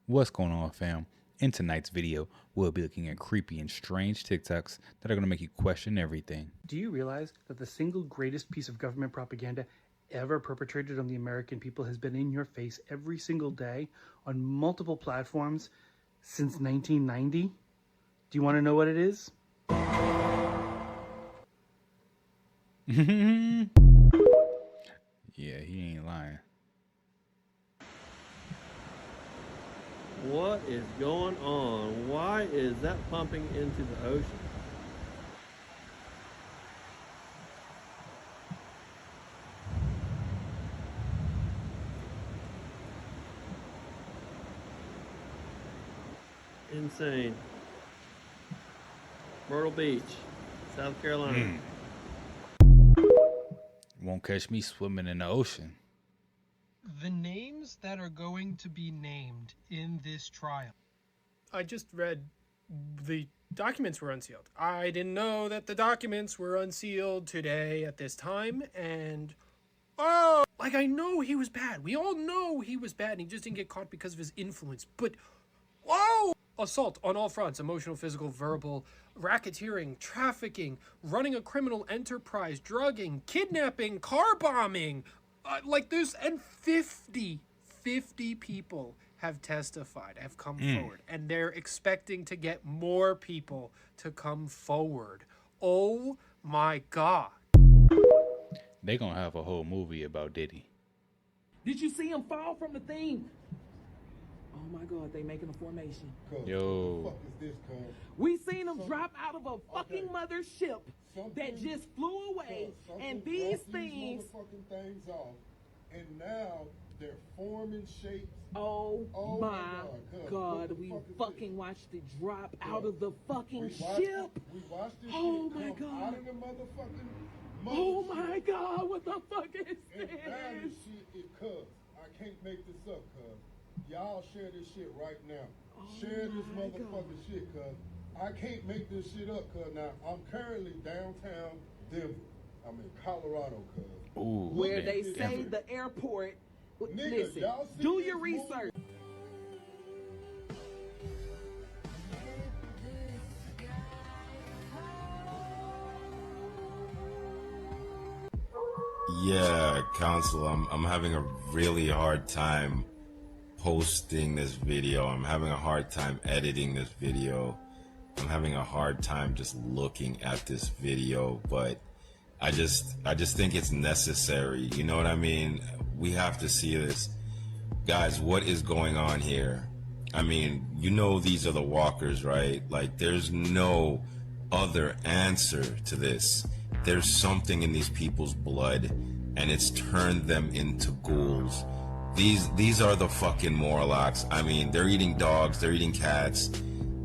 What's going on, fam? In tonight's video, we'll be looking at creepy and strange TikToks that are going to make you question everything. Do you realize that the single greatest piece of government propaganda ever perpetrated on the American people has been in your face every single day on multiple platforms since 1990? Do you want to know what it is? Yeah, he ain't lying. What is going on? Why is that pumping into the ocean? Insane. Myrtle Beach, South Carolina. Won't catch me swimming in the ocean. The names that are going to be named in this trial. I just read the documents were unsealed. I didn't know that the documents were unsealed today at this time, and I know he was bad. We all know he was bad, and he just didn't get caught because of his influence. But assault on all fronts: emotional, physical, verbal, racketeering, trafficking, running a criminal enterprise, drugging, kidnapping, car bombing. And 50 people have testified, have come forward, and they're expecting to get more people to come forward. Oh my God. They gonna have a whole movie about Diddy. Did you see him fall from the thing? Oh my God, they making a formation. Yo. What the fuck is this, cuz? We seen him drop out of a fucking mothership that just flew away, and these things. Motherfucking things off, and now they're forming shapes. Oh my God, What the we fuck is fucking this? watched it drop out of the fucking We ship. watched this Oh shit my come God. out of the motherfucking Oh mothership. my God, what the fuck is And now this? this shit is cuz. I can't make this up, cuz. Y'all share this shit right now. Share this my motherfucking shit, cuz. I can't make this shit up, cuz. Now, I'm currently downtown Denver. I'm in Colorado, cuz. Ooh, Where man, they say Denver. the airport. Nigga, Listen, y'all see do this your movie? research. Yeah, Council, I'm having a really hard time posting this video. I'm having a hard time editing this video. I'm having a hard time just looking at this video, but I just think it's necessary. You know what I mean? We have to see this. Guys, what is going on here? I mean, you know these are the walkers, right? Like, there's no other answer to this. There's something in these people's blood, and it's turned them into ghouls. These are the fucking Morlocks. I mean, they're eating dogs, they're eating cats.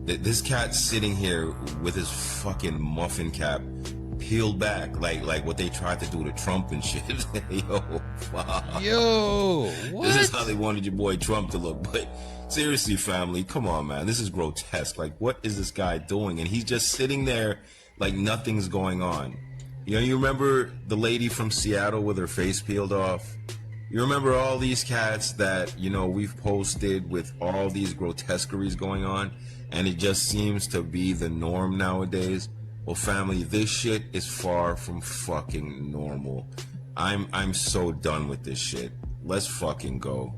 This cat's sitting here with his fucking muffin cap peeled back, like what they tried to do to Trump and shit. Yo, fuck. Yo, what? This is how they wanted your boy Trump to look. But seriously, family, come on, man. This is grotesque. Like, what is this guy doing? And he's just sitting there like nothing's going on. You know, you remember the lady from Seattle with her face peeled off? You remember all these cats that, you know, we've posted with all these grotesqueries going on, and it just seems to be the norm nowadays? Well, family, this shit is far from fucking normal. I'm so done with this shit. Let's fucking go.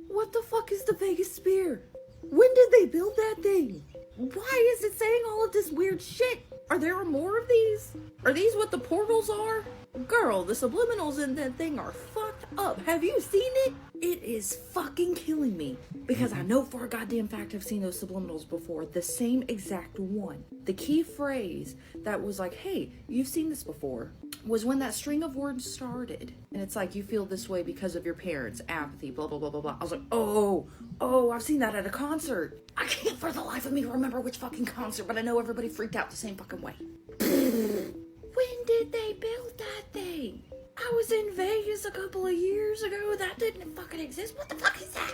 What the fuck is the Vegas Spear? When did they build that thing? Why is it saying all of this weird shit? Are there more of these? Are these what the portals are? Girl, the subliminals in that thing are fucked up. Have you seen it? It is fucking killing me. Because I know for a goddamn fact I've seen those subliminals before. The same exact one. The key phrase that was like, hey, you've seen this before, was when that string of words started. And it's like, you feel this way because of your parents, apathy, blah, blah, blah, blah, blah. I was like, oh, I've seen that at a concert. I can't for the life of me remember which fucking concert, but I know everybody freaked out the same fucking way. When did they build that thing? I was in Vegas a couple of years ago. That didn't fucking exist. What the fuck is that?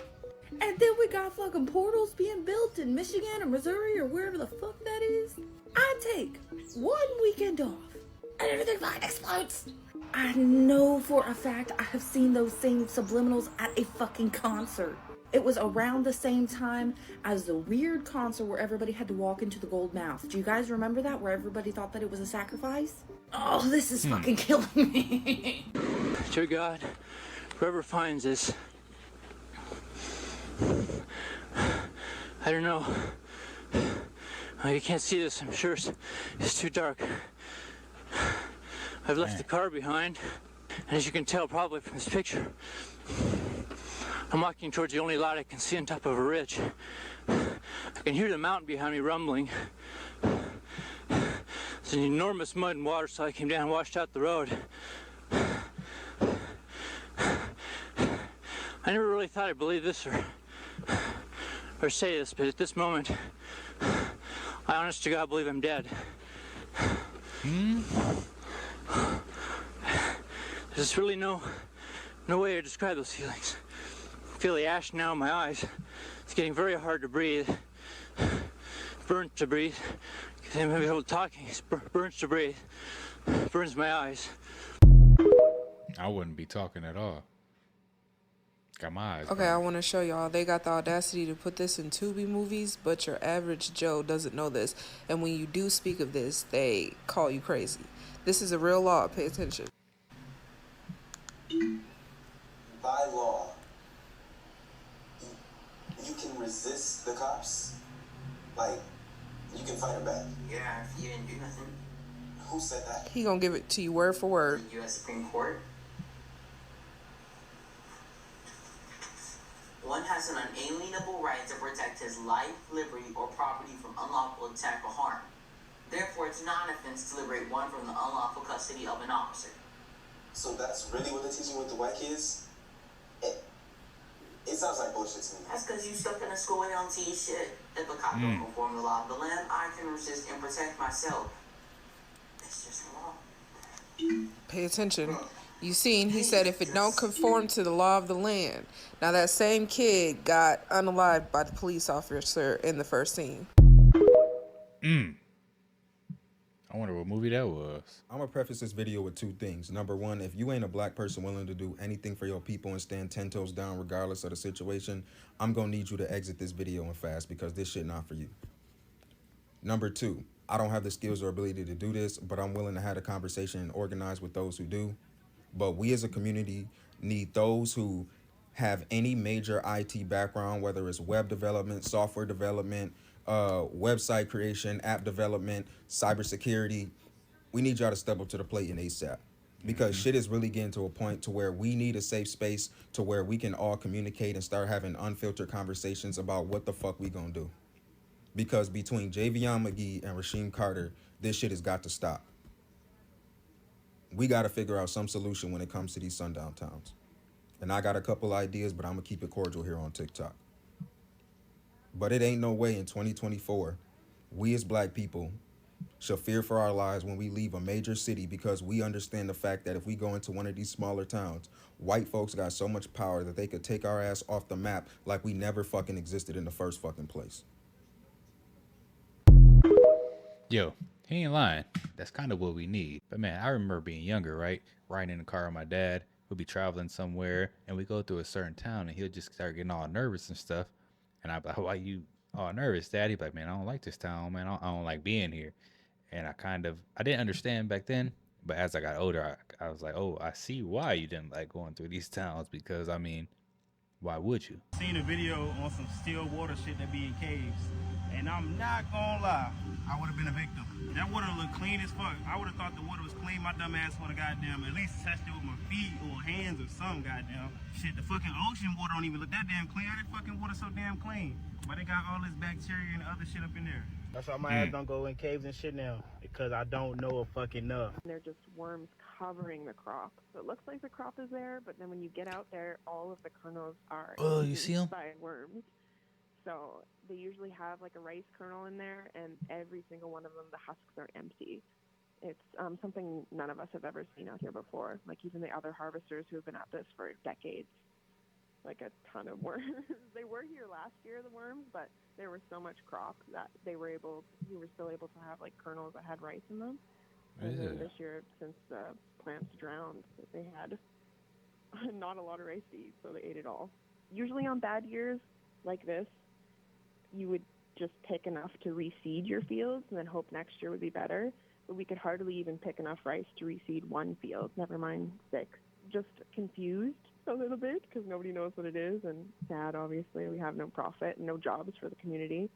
And then we got fucking portals being built in Michigan or Missouri or wherever the fuck that is. I take 1 weekend off and everything fucking explodes. I know for a fact I have seen those same subliminals at a fucking concert. It was around the same time as the weird concert where everybody had to walk into the gold mouth. Do you guys remember that? Where everybody thought that it was a sacrifice? Oh, this is fucking killing me. Dear God, whoever finds this, I don't know. You can't see this, I'm sure it's too dark. I've left the car behind, and as you can tell probably from this picture, I'm walking towards the only light I can see on top of a ridge. I can hear the mountain behind me rumbling. It's an enormous mud and water slide came down and washed out the road. I never really thought I'd believe this or say this, but at this moment, I honest to God believe I'm dead. There's really no way to describe those feelings. I feel the ash now in my eyes. It's getting very hard to breathe. Burnt to breathe. I'm having trouble talking. It burns to breathe. Burns my eyes. I wouldn't be talking at all. Got my eyes. Okay, I want to show y'all. They got the audacity to put this in Tubi movies, but your average Joe doesn't know this. And when you do speak of this, they call you crazy. This is a real law. Pay attention. By law, you can resist the cops. Like, you can fight them back. Yeah, if you didn't do nothing. Who said that? He gonna give it to you word for word. The U.S. Supreme Court. One has an unalienable right to protect his life, liberty, or property from unlawful attack or harm. Therefore, it's not an offense to liberate one from the unlawful custody of an officer. So that's really what they're teaching with the white kids? It sounds like bullshit to me. That's because you stuck in a school and don't teach shit. If a cop don't conform to the law of the land, I can resist and protect myself. It's just law. Pay attention. You seen, he said if it don't conform to the law of the land. Now that same kid got unalived by the police officer in the first scene. I wonder what movie that was. I'm gonna preface this video with two things. Number one, if you ain't a black person willing to do anything for your people and stand 10 toes down regardless of the situation, I'm gonna need you to exit this video and fast because this shit not for you. Number two, I don't have the skills or ability to do this, but I'm willing to have a conversation and organize with those who do. But we as a community need those who have any major IT background, whether it's web development, software development, website creation, app development, cybersecurity. We need y'all to step up to the plate in ASAP because shit is really getting to a point to where we need a safe space to where we can all communicate and start having unfiltered conversations about what the fuck we gonna do. Because between Javion McGee and Rasheem Carter, this shit has got to stop. We got to figure out some solution when it comes to these sundown towns. And I got a couple ideas, but I'm going to keep it cordial here on TikTok. But it ain't no way in 2024, we as black people should fear for our lives when we leave a major city because we understand the fact that if we go into one of these smaller towns, white folks got so much power that they could take our ass off the map like we never fucking existed in the first fucking place. Yo, he ain't lying. That's kind of what we need. But man, I remember being younger, right? Riding in the car with my dad. We'd be traveling somewhere and we go through a certain town and he'll just start getting all nervous and stuff. And I'd be like, why you all nervous, Dad? He'd be like, man, I don't like this town, man. I don't like being here. And I didn't understand back then. But as I got older, I was like, oh, I see why you didn't like going through these towns because, I mean, why would you? Seen a video on some still water shit that be in caves. And I'm not gonna lie, I would have been a victim. That water looked clean as fuck. I would have thought the water was clean. My dumb ass would have goddamn at least touched it with my feet or hands or something, goddamn. Shit, the fucking ocean water don't even look that damn clean. How that fucking water so damn clean? But they got all this bacteria and other shit up in there. That's why my ass don't go in caves and shit now. Because I don't know a fucking enough. They're just worms covering the crop. So it looks like the crop is there, but then when you get out there, all of the kernels are you see them? by worms. So they usually have like a rice kernel in there, and every single one of them, the husks are empty. It's something none of us have ever seen out here before. Like even the other harvesters who have been at this for decades, like a ton of worms. They were here last year, the worms, but there was so much crop that you were still able to have like kernels that had rice in them. And then this year, since the plants drowned, they had not a lot of rice to eat, so they ate it all. usually on bad years like this, you would just pick enough to reseed your fields and then hope next year would be better. But we could hardly even pick enough rice to reseed one field, never mind 6. Just confused a little bit because nobody knows what it is, and sad, obviously. We have no profit and no jobs for the community.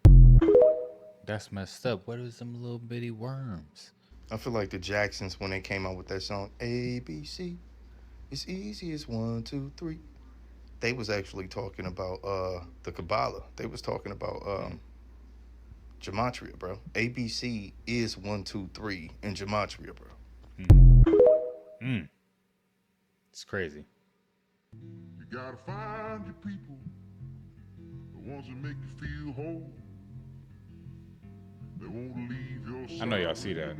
That's messed up. What is them little bitty worms? I feel like the Jacksons, when they came out with that song, ABC, it's easy as 1, 2, 3. They was actually talking about the Kabbalah. They was talking about gematria, bro. ABC is 1, 2, 3 in gematria, bro. It's crazy. You gotta find your people, the ones that make you feel whole. They won't leave your side. I know y'all see that.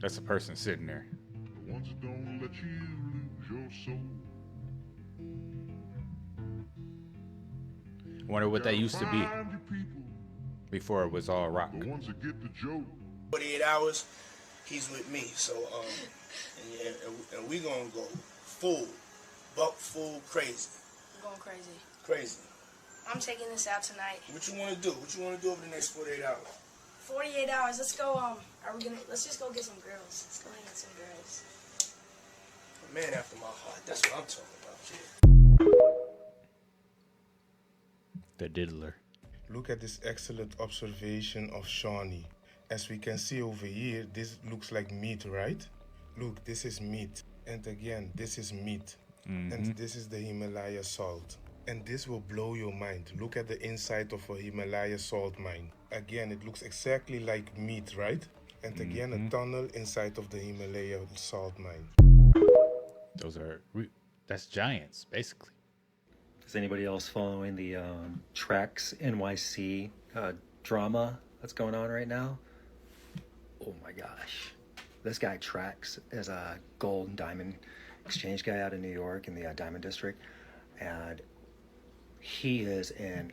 That's a person sitting there. The ones that don't let you lose your soul. I wonder what that used to be before it was all rock. The ones that get the joke. 48 hours, he's with me. So, and we gonna go full crazy. I'm going crazy. Crazy. I'm taking this out tonight. What you wanna do? What you wanna do over the next 48 hours? 48 hours. Let's go. Let's just go get some girls. Let's go hang with some girls. A man after my heart. That's what I'm talking about, kid. The diddler. Look at this excellent observation of Shawnee. As we can see over here, this looks like meat, right? Look, this is meat. And again, this is meat. And this is the Himalaya salt. And this will blow your mind. Look at the inside of a Himalaya salt mine. Again, it looks exactly like meat, right? And again, a tunnel inside of the Himalaya salt mine. That's giants, basically. Is anybody else following the Trax NYC drama that's going on right now? Oh my gosh. This guy Trax is a gold and diamond exchange guy out of New York in the Diamond District. And he is in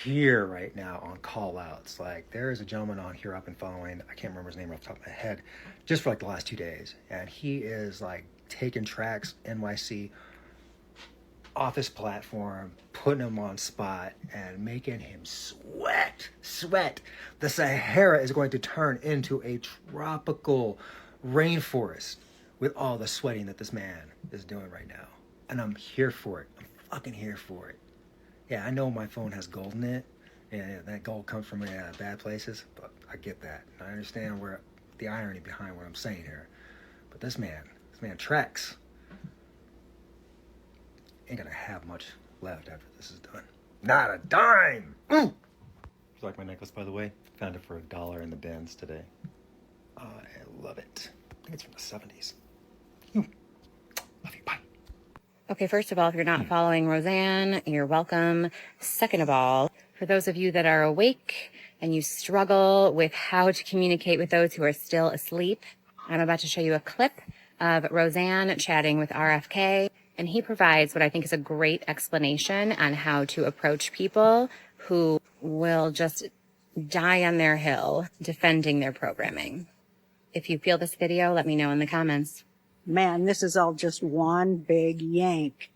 here right now on call outs. Like, there is a gentleman on here I've been following. I can't remember his name off the top of my head, just for like the last 2 days. And he is like taking Trax NYC off his platform, putting him on spot, and making him sweat. The Sahara is going to turn into a tropical rainforest with all the sweating that this man is doing right now. And I'm here for it. I'm fucking here for it. Yeah, I know my phone has gold in it, and that gold comes from bad places, but I get that. And I understand where the irony behind what I'm saying here. But this man Trax, ain't gonna have much left after this is done. Not a dime! You like my necklace, by the way? Found it for $1 in the bins today. I love it. I think it's from the 70s. Love you, bye. Okay, first of all, if you're not following Roseanne, you're welcome. Second of all, for those of you that are awake and you struggle with how to communicate with those who are still asleep, I'm about to show you a clip of Roseanne chatting with RFK. And he provides what I think is a great explanation on how to approach people who will just die on their hill defending their programming. If you feel this video, let me know in the comments. Man, this is all just one big yank.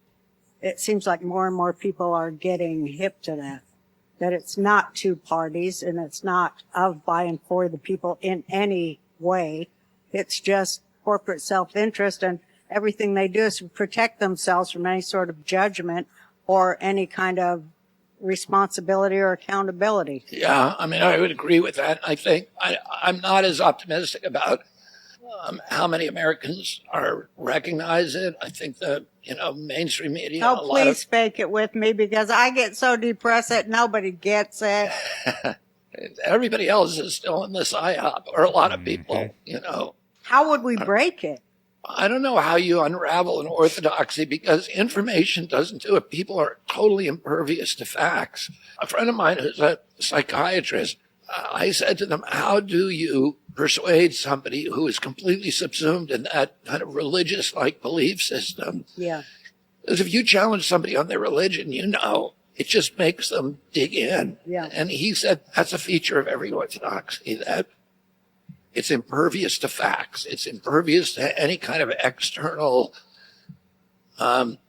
It seems like more and more people are getting hip to that it's not two parties and it's not of, by, and for the people in any way. It's just corporate self-interest, and everything they do is to protect themselves from any sort of judgment or any kind of responsibility or accountability. Yeah, I mean, I would agree with that. I think I'm not as optimistic about how many Americans recognize it. I think the mainstream media. Oh, please fake it with me, because I get so depressed that nobody gets it. Everybody else is still in the psyop, or a lot of people. How would we break it? I don't know how you unravel an orthodoxy, because information doesn't do it. People are totally impervious to facts. A friend of mine who's a psychiatrist, I said to them, how do you persuade somebody who is completely subsumed in that kind of religious-like belief system? Yeah. Because if you challenge somebody on their religion, it just makes them dig in. Yeah. And he said that's a feature of every orthodoxy, that it's impervious to facts. It's impervious to any kind of external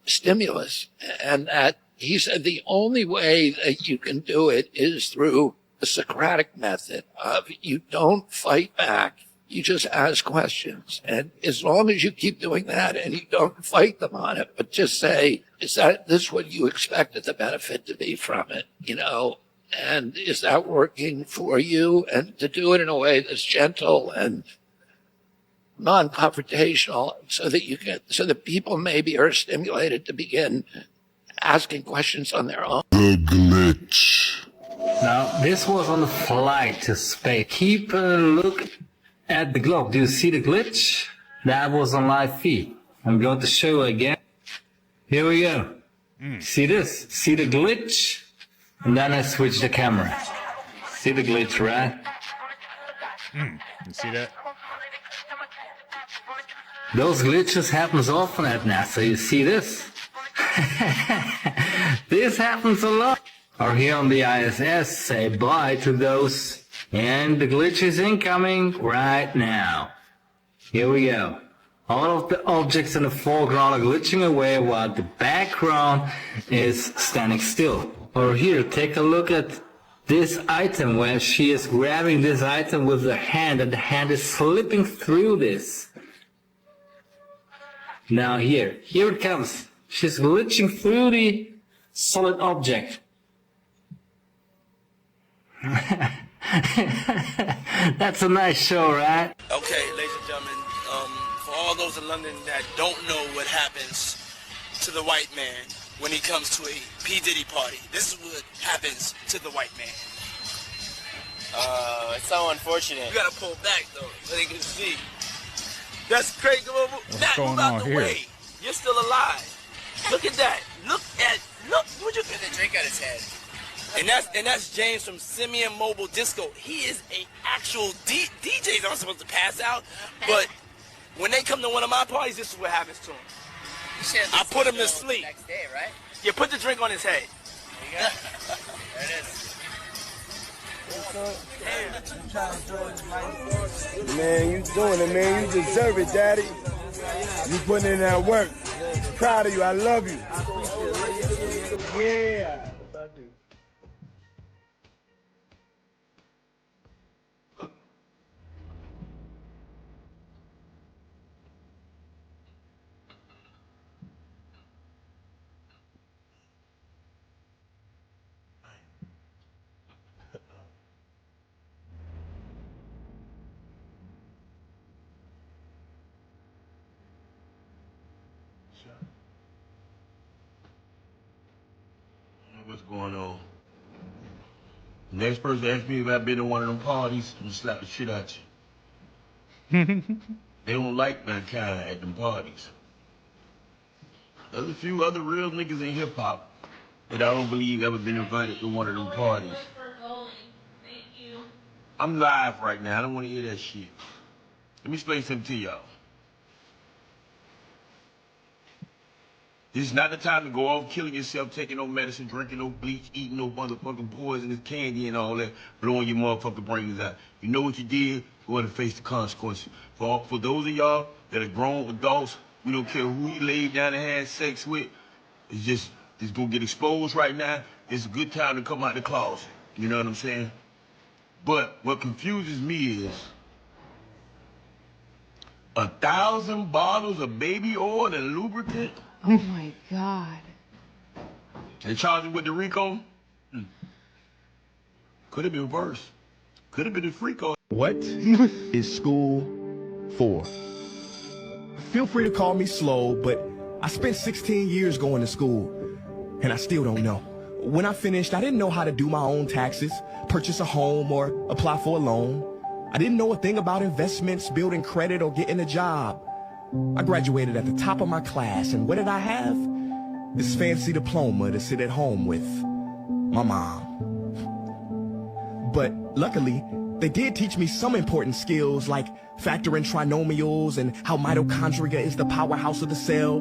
stimulus. And that he said the only way that you can do it is through the Socratic method of you don't fight back. You just ask questions. And as long as you keep doing that and you don't fight them on it, but just say, is this what you expected the benefit to be from it? You know, and is that working for you? And to do it in a way that's gentle and non-confrontational so that people maybe are stimulated to begin asking questions on their own. The glitch. Now, this was on the flight to space. Keep a look at the globe. Do you see the glitch? That was on live feed. I'm going to show you again. Here we go. See this? See the glitch? And then I switch the camera. See the glitch, right? You see that? Those glitches happens often at NASA. You see this? This happens a lot. Or here on the ISS, say bye to those. And the glitch is incoming right now. Here we go. All of the objects in the foreground are glitching away while the background is standing still. Or here, take a look at this item where she is grabbing this item with the hand and the hand is slipping through this. Now here it comes. She's glitching through the solid object. That's a nice show, right? Okay, ladies and gentlemen, for all those in London that don't know what happens to the white man when he comes to a P. Diddy party, this is what happens to the white man. It's so unfortunate. You gotta pull back though, so they can see. That's crazy. Matt, going move out on the here? way. You're still alive. Look at that. Look. Would you Get the drink out his head. And that's James from Simeon Mobile Disco. He is a actual DJs aren't supposed to pass out, but when they come to one of my parties, this is what happens to him. I put him to sleep. Next day, right? You put the drink on his head. There you go. There it is. Man, you doing it, man. You deserve it, Daddy. You putting in that work. Proud of you. I love you. Yeah. What's going on? Next person asks me if I've been to one of them parties, I'm gonna slap the shit out you. They don't like mankind at them parties. There's a few other real niggas in hip hop that I don't believe ever been invited to one of them parties. I'm live right now. I don't want to hear that shit. Let me explain something to y'all. This is not the time to go off killing yourself, taking no medicine, drinking no bleach, eating no motherfucking poisonous candy and all that, blowing your motherfucking brains out. You know what you did, go ahead and face the consequences. For those of y'all that are grown adults, we don't care who you laid down and had sex with, it's gonna get exposed right now. It's a good time to come out the closet. You know what I'm saying? But what confuses me is 1,000 bottles of baby oil and lubricant. Oh my God. They charged him with the RICO? Could have been worse. Could have been a FRICO. What is school for? Feel free to call me slow, but I spent 16 years going to school, and I still don't know. When I finished, I didn't know how to do my own taxes, purchase a home, or apply for a loan. I didn't know a thing about investments, building credit, or getting a job. I graduated at the top of my class, and what did I have? This fancy diploma to sit at home with my mom. But luckily, they did teach me some important skills like factoring trinomials and how mitochondria is the powerhouse of the cell.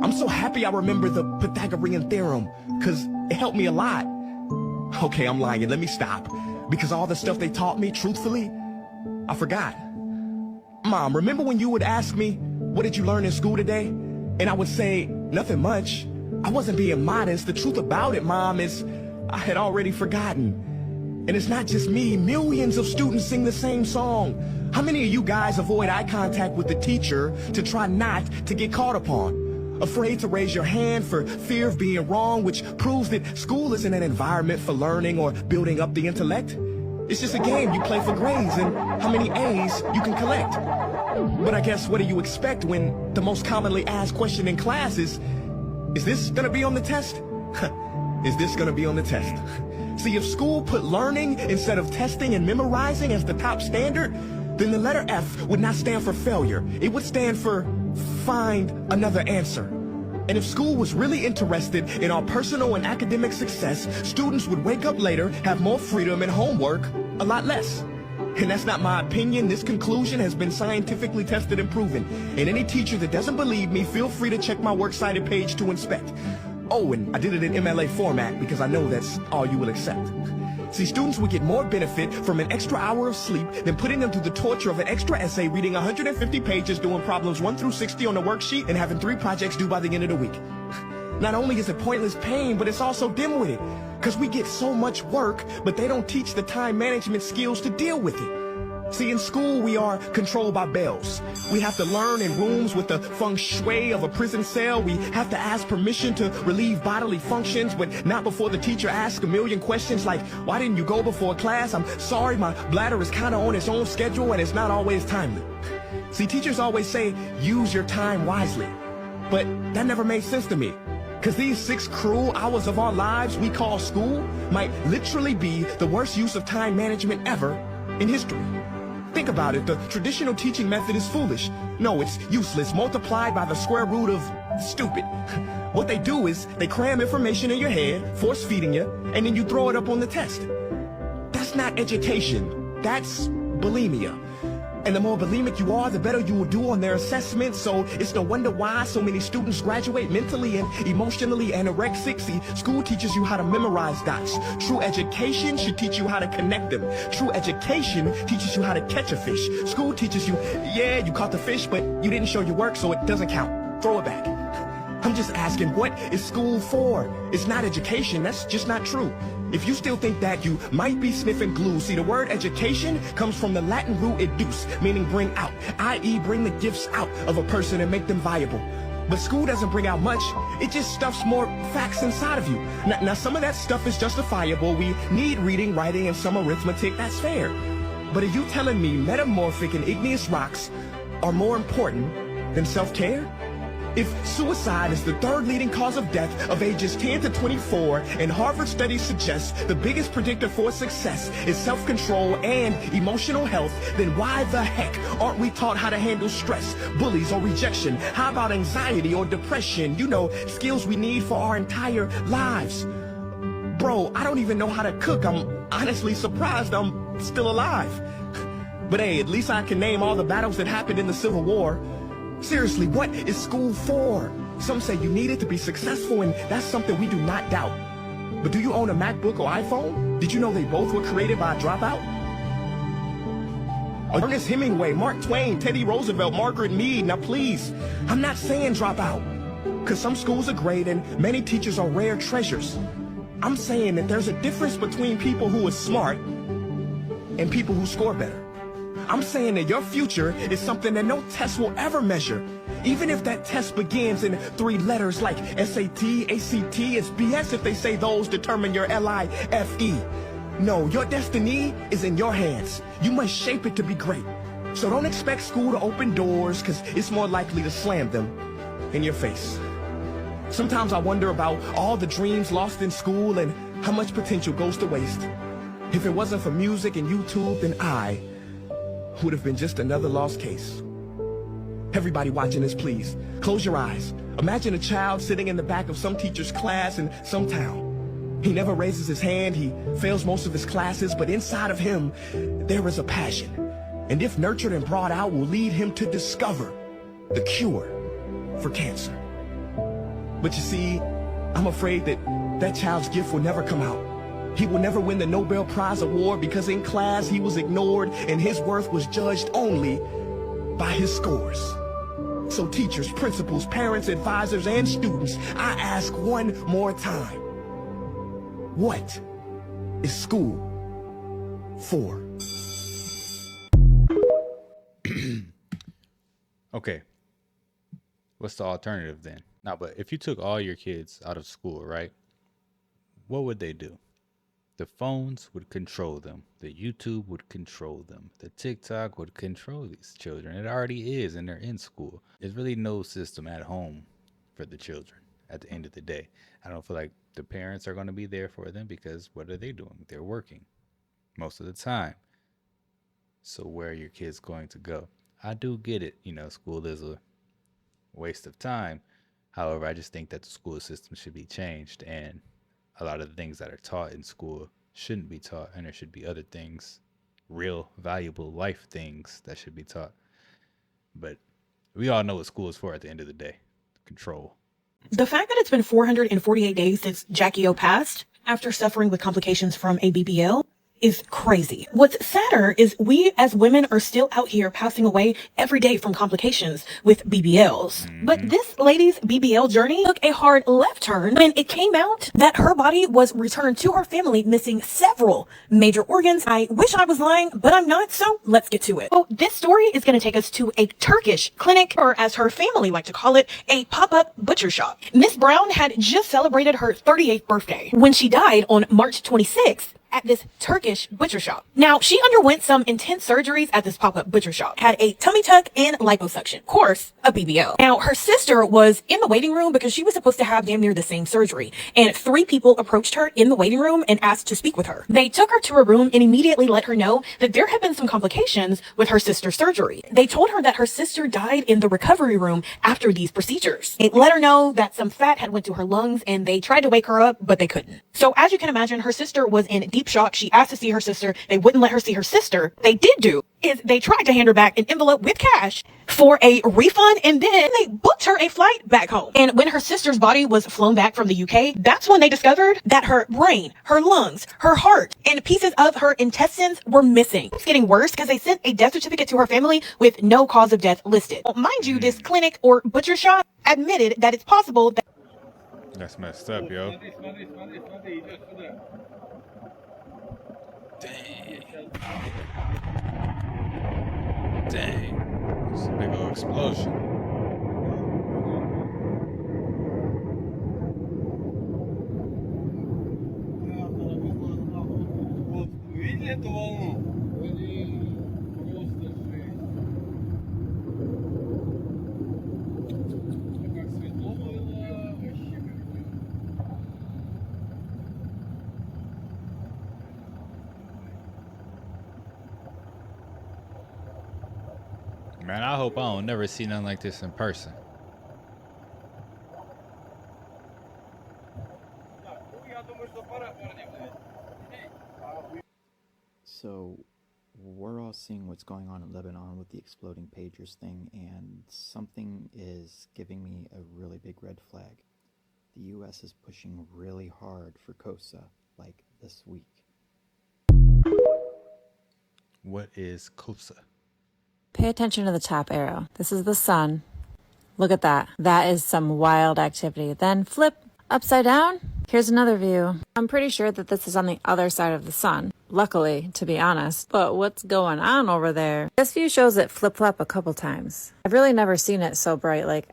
I'm so happy I remember the Pythagorean theorem, because it helped me a lot. Okay, I'm lying. Let me stop. Because all the stuff they taught me, truthfully, I forgot. Mom, remember when you would ask me, what did you learn in school today? And I would say, Nothing much. I wasn't being modest. The truth about it, Mom, is I had already forgotten. And it's not just me. Millions of students sing the same song. How many of you guys avoid eye contact with the teacher to try not to get caught upon? Afraid to raise your hand for fear of being wrong, which proves that school isn't an environment for learning or building up the intellect. It's just a game you play for grades and how many A's you can collect. But I guess what do you expect when the most commonly asked question in class is this gonna be on the test? Is this gonna be on the test? See, if school put learning instead of testing and memorizing as the top standard, then the letter F would not stand for failure. It would stand for find another answer. And if school was really interested in our personal and academic success, students would wake up later, have more freedom and homework, a lot less. And that's not my opinion. This conclusion has been scientifically tested and proven. And any teacher that doesn't believe me, feel free to check my works cited page to inspect. Oh, and I did it in MLA format because I know that's all you will accept. See, students would get more benefit from an extra hour of sleep than putting them through the torture of an extra essay, reading 150 pages, doing problems 1 through 60 on the worksheet, and having 3 projects due by the end of the week. Not only is it pointless pain, but it's also dim-witted, because we get so much work, but they don't teach the time management skills to deal with it. See, in school, we are controlled by bells. We have to learn in rooms with the feng shui of a prison cell. We have to ask permission to relieve bodily functions, but not before the teacher asks a million questions like, why didn't you go before class? I'm sorry, my bladder is kind of on its own schedule and it's not always timely. See, teachers always say, use your time wisely. But that never made sense to me. Because these 6 cruel hours of our lives we call school might literally be the worst use of time management ever in history. Think about it, the traditional teaching method is foolish. No, it's useless, multiplied by the square root of stupid. What they do is they cram information in your head, force feeding you, and then you throw it up on the test. That's not education, that's bulimia. And the more bulimic you are, the better you will do on their assessment. So it's no wonder why so many students graduate mentally and emotionally anorexic. See, school teaches you how to memorize dots. True education should teach you how to connect them. True education teaches you how to catch a fish. School teaches you, yeah, you caught the fish, but you didn't show your work, so it doesn't count. Throw it back. I'm just asking, what is school for? It's not education, that's just not true. If you still think that, you might be sniffing glue. See, the word education comes from the Latin root educe, meaning bring out, i.e. bring the gifts out of a person and make them viable. But school doesn't bring out much, it just stuffs more facts inside of you. Now some of that stuff is justifiable. We need reading, writing, and some arithmetic, that's fair. But are you telling me metamorphic and igneous rocks are more important than self-care? If suicide is the 3rd leading cause of death of ages 10 to 24, and Harvard studies suggest the biggest predictor for success is self-control and emotional health, then why the heck aren't we taught how to handle stress, bullies, or rejection? How about anxiety or depression? You know, skills we need for our entire lives. Bro, I don't even know how to cook. I'm honestly surprised I'm still alive. But hey, at least I can name all the battles that happened in the Civil War. Seriously, what is school for? Some say you need it to be successful, and that's something we do not doubt. But do you own a MacBook or iPhone? Did you know they both were created by a dropout? Ernest Hemingway, Mark Twain, Teddy Roosevelt, Margaret Mead. Now please, I'm not saying drop out, because some schools are great and many teachers are rare treasures. I'm saying that there's a difference between people who are smart and people who score better. I'm saying that your future is something that no test will ever measure. Even if that test begins in 3 letters like SAT, ACT, it's BS if they say those determine your LIFE. No, your destiny is in your hands. You must shape it to be great. So don't expect school to open doors, because it's more likely to slam them in your face. Sometimes I wonder about all the dreams lost in school and how much potential goes to waste. If it wasn't for music and YouTube, then I would have been just another lost case. Everybody watching this, please, close your eyes. Imagine a child sitting in the back of some teacher's class in some town. He never raises his hand, he fails most of his classes, but inside of him, there is a passion. And if nurtured and brought out, will lead him to discover the cure for cancer. But you see, I'm afraid that that child's gift will never come out. He will never win the Nobel Prize award because in class he was ignored and his worth was judged only by his scores. So teachers, principals, parents, advisors, and students, I ask one more time. What is school for? Okay. What's the alternative then? Now, but if you took all your kids out of school, right? What would they do? The phones would control them. The YouTube would control them. The TikTok would control these children. It already is, and they're in school. There's really no system at home for the children at the end of the day. I don't feel like the parents are going to be there for them because what are they doing? They're working most of the time. So where are your kids going to go? I do get it. You know, school is a waste of time. However, I just think that the school system should be changed, and a lot of the things that are taught in school shouldn't be taught, and there should be other things, real valuable life things that should be taught. But we all know what school is for at the end of the day. Control. The fact that it's been 448 days since Jackie O passed after suffering with complications from a BBL is crazy. What's sadder is we as women are still out here passing away every day from complications with BBLs. But this lady's BBL journey took a hard left turn when it came out that her body was returned to her family missing several major organs. I wish I was lying, but I'm not, so let's get to it. So this story is going to take us to a Turkish clinic, or as her family like to call it, a pop-up butcher shop. Miss Brown had just celebrated her 38th birthday when she died on March 26th. At this Turkish butcher shop. Now, she underwent some intense surgeries at this pop-up butcher shop, had a tummy tuck and liposuction, of course, a BBL. Now, her sister was in the waiting room because she was supposed to have damn near the same surgery, and 3 people approached her in the waiting room and asked to speak with her. They took her to her room and immediately let her know that there had been some complications with her sister's surgery. They told her that her sister died in the recovery room after these procedures. It let her know that some fat had went to her lungs, and they tried to wake her up, but they couldn't. So as you can imagine, her sister was in deep shock. She asked to see her sister. They wouldn't let her see her sister. They did do is they tried to hand her back an envelope with cash for a refund, and then they booked her a flight back home. And when her sister's body was flown back from the UK, that's when they discovered that her brain, her lungs, her heart, and pieces of her intestines were missing. It's getting worse because they sent a death certificate to her family with no cause of death listed. Well, mind you, this clinic or butcher shop admitted that it's possible that That's messed up, yo. Dang. It's a big old explosion. Man, I hope I don't never see nothing like this in person. So we're all seeing what's going on in Lebanon with the exploding pagers thing, and something is giving me a really big red flag. The U.S. is pushing really hard for COSA, like this week. What is COSA? Pay attention to the top arrow. This is the sun. Look at that. That is some wild activity. Then flip upside down. Here's another view. I'm pretty sure that this is on the other side of the sun. Luckily, to be honest. But what's going on over there? This view shows it flip-flop a couple times. I've really never seen it so bright. Like,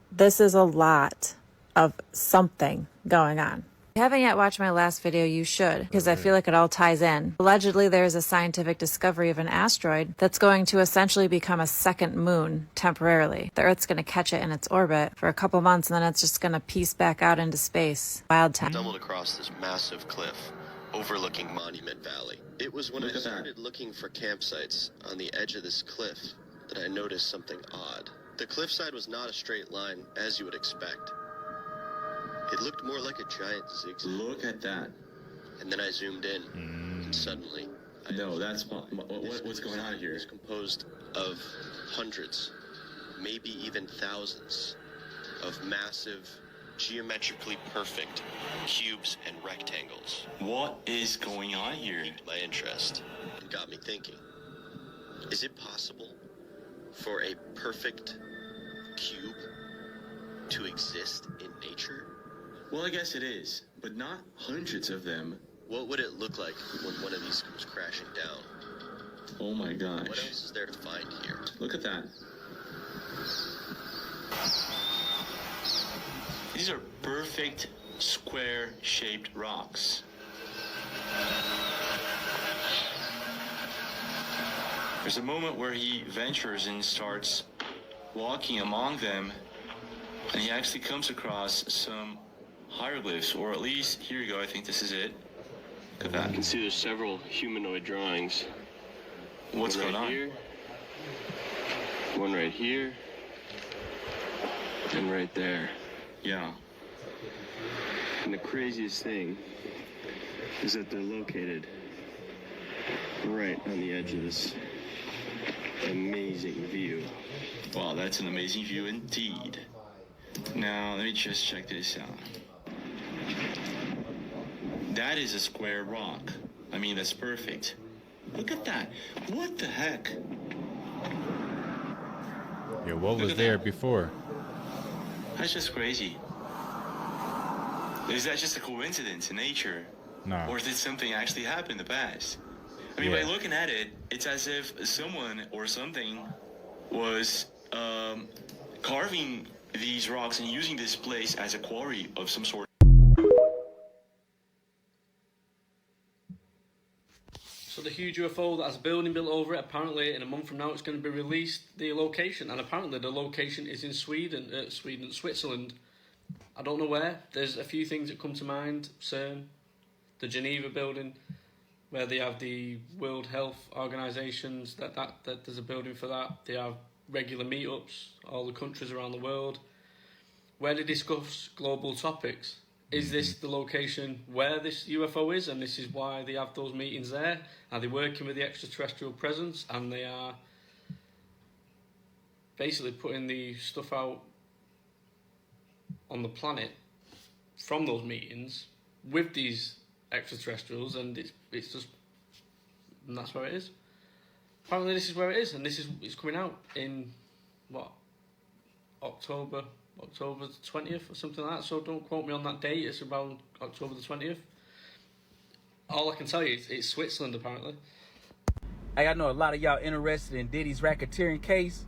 this is a lot of something going on. If you haven't yet watched my last video, you should, because I feel like it all ties in. Allegedly, there's a scientific discovery of an asteroid that's going to essentially become a second moon temporarily. The Earth's going to catch it in its orbit for a couple months, and then it's just going to piece back out into space. Wild time. I stumbled across this massive cliff overlooking Monument Valley. It was when I started looking for campsites on the edge of this cliff that I noticed something odd. The cliffside was not a straight line, as you would expect. It looked more like a giant zigzag. Look at that. And then I zoomed in, and suddenly... what's going on here? It's composed of hundreds, maybe even thousands, of massive, geometrically perfect cubes and rectangles. What is going on here? My interest and got me thinking. Is it possible for a perfect cube to exist in nature? Well, I guess it is, but not hundreds of them. What would it look like when one of these comes crashing down? Oh my gosh. What else is there to find here? Look at that. These are perfect square-shaped rocks. There's a moment where he ventures and starts walking among them, and he actually comes across some hieroglyphs, or at least, here you go, I think this is it. Look at that. You can see there's several humanoid drawings. What's One going on? Here, one right here, and right there. Yeah. And the craziest thing is that they're located right on the edge of this amazing view. Wow, that's an amazing view indeed. Now, let me just check this out. That is a square rock. I mean, that's perfect. Look at that. What the heck? Yeah, what was there before? That's just crazy. Is that just a coincidence in nature? No. Or did something actually happen in the past? I mean, Yeah. by looking at it, it's as if someone or something was carving these rocks and using this place as a quarry of some sort. So the huge UFO that has a building built over it, apparently in a month from now it's going to be released, the location, and apparently the location is in Switzerland. I don't know where. There's a few things that come to mind. CERN, the Geneva building, where they have the World Health Organizations, that there's a building for that. They have regular meetups, all the countries around the world, where they discuss global topics. Is this the location where this UFO is, and this is why they have those meetings there? Are they working with the extraterrestrial presence, and they are basically putting the stuff out on the planet from those meetings with these extraterrestrials, and it's just, and that's where it is. Apparently this is where it is, and it's coming out in what, October the 20th or something like that, so don't quote me on that date. It's around October the 20th. All I can tell you is it's Switzerland apparently. Hey, I know a lot of y'all interested in Diddy's racketeering case,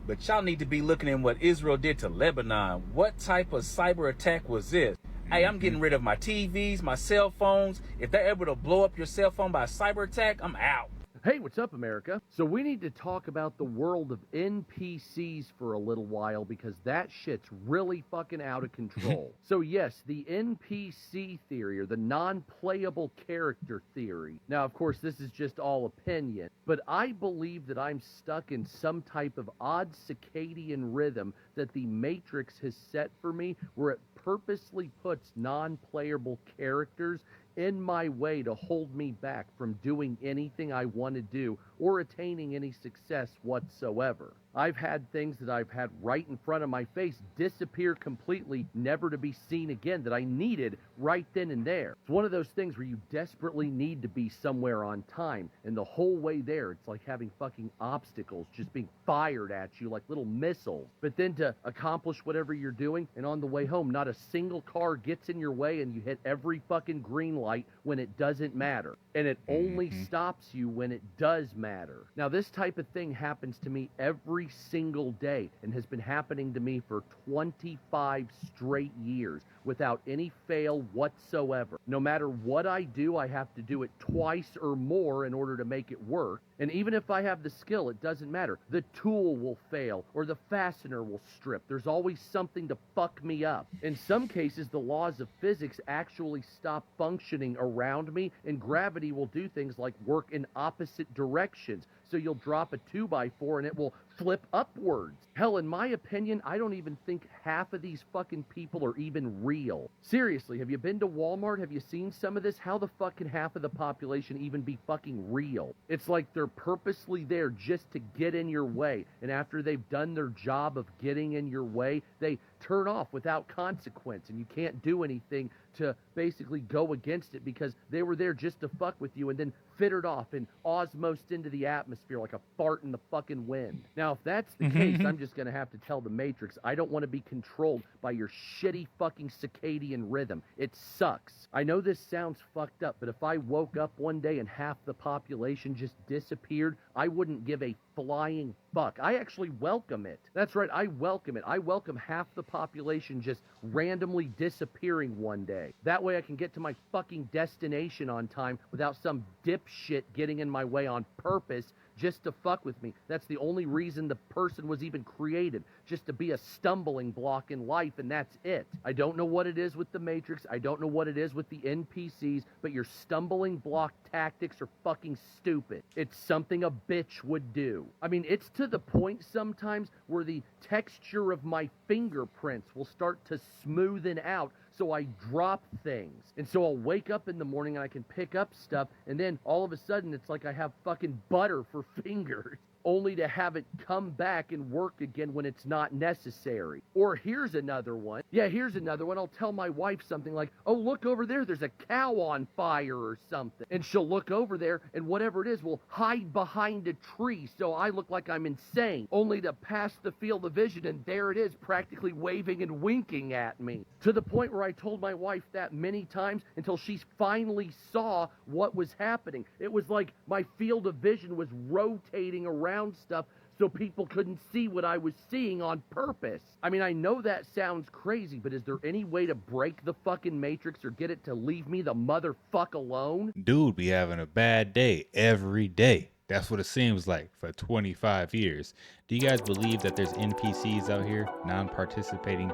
but y'all need to be looking at what Israel did to Lebanon. What type of cyber attack was this? Hey, I'm getting rid of my TVs, my cell phones. If they're able to blow up your cell phone by a cyber attack, I'm out. Hey, what's up, America? So we need to talk about the world of NPCs for a little while because that shit's really fucking out of control. So yes, the NPC theory, or the non-playable character theory. Now, of course, this is just all opinion, but I believe that I'm stuck in some type of odd circadian rhythm that the Matrix has set for me, where it purposely puts non-playable characters in my way to hold me back from doing anything I want to do or attaining any success whatsoever. I've had things that I've had right in front of my face disappear completely, never to be seen again, that I needed right then and there. It's one of those things where you desperately need to be somewhere on time, and the whole way there, it's like having fucking obstacles just being fired at you like little missiles. But then to accomplish whatever you're doing, and on the way home, not a single car gets in your way, and you hit every fucking green light when it doesn't matter. And it only stops you when it does matter. Now, this type of thing happens to me every single day and has been happening to me for 25 straight years without any fail whatsoever. No matter what I do, I have to do it twice or more in order to make it work. And even if I have the skill, it doesn't matter. The tool will fail or the fastener will strip. There's always something to fuck me up. In some cases, the laws of physics actually stop functioning around me, and gravity will do things like work in opposite directions. So you'll drop a 2x4 and it will flip upwards. Hell, in my opinion, I don't even think half of these fucking people are even real. Seriously, have you been to Walmart? Have you seen some of this? How the fuck can half of the population even be fucking real? It's like they're purposely there just to get in your way. And after they've done their job of getting in your way, they turn off without consequence, and you can't do anything to basically go against it because they were there just to fuck with you and then fittered off and osmosed into the atmosphere like a fart in the fucking wind. Now, if that's the case, I'm just gonna have to tell the Matrix, I don't want to be controlled by your shitty fucking circadian rhythm. It sucks. I know this sounds fucked up, but if I woke up one day and half the population just disappeared, I wouldn't give a flying fuck. I actually welcome it. That's right, I welcome it. I welcome half the population just randomly disappearing one day. That way I can get to my fucking destination on time without some dipshit getting in my way on purpose just to fuck with me. That's the only reason the person was even created, just to be a stumbling block in life, and that's it. I don't know what it is with the Matrix, I don't know what it is with the NPCs, but your stumbling block tactics are fucking stupid. It's something a bitch would do. I mean, it's to the point sometimes where the texture of my fingerprints will start to smoothen out so I drop things. And so I'll wake up in the morning and I can pick up stuff, and then all of a sudden it's like I have fucking butter for fingers, only to have it come back and work again when it's not necessary. Or here's another one. Yeah, here's another one. I'll tell my wife something like, oh, look over there, there's a cow on fire or something. And she'll look over there, and whatever it is will hide behind a tree so I look like I'm insane, only to pass the field of vision, and there it is, practically waving and winking at me. To the point where I told my wife that many times until she finally saw what was happening. It was like my field of vision was rotating around stuff so people couldn't see what I was seeing on purpose. I mean, I know that sounds crazy, but is there any way to break the fucking Matrix or get it to leave me the motherfuck alone? Dude be having a bad day every day. That's what it seems like for 25 years. Do you guys believe that there's NPCs out here, non-participating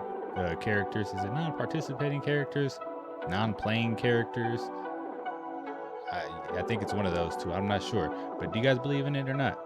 characters? Is it non-participating characters? Non-playing characters? I think it's one of those two. I'm not sure. But do you guys believe in it or not?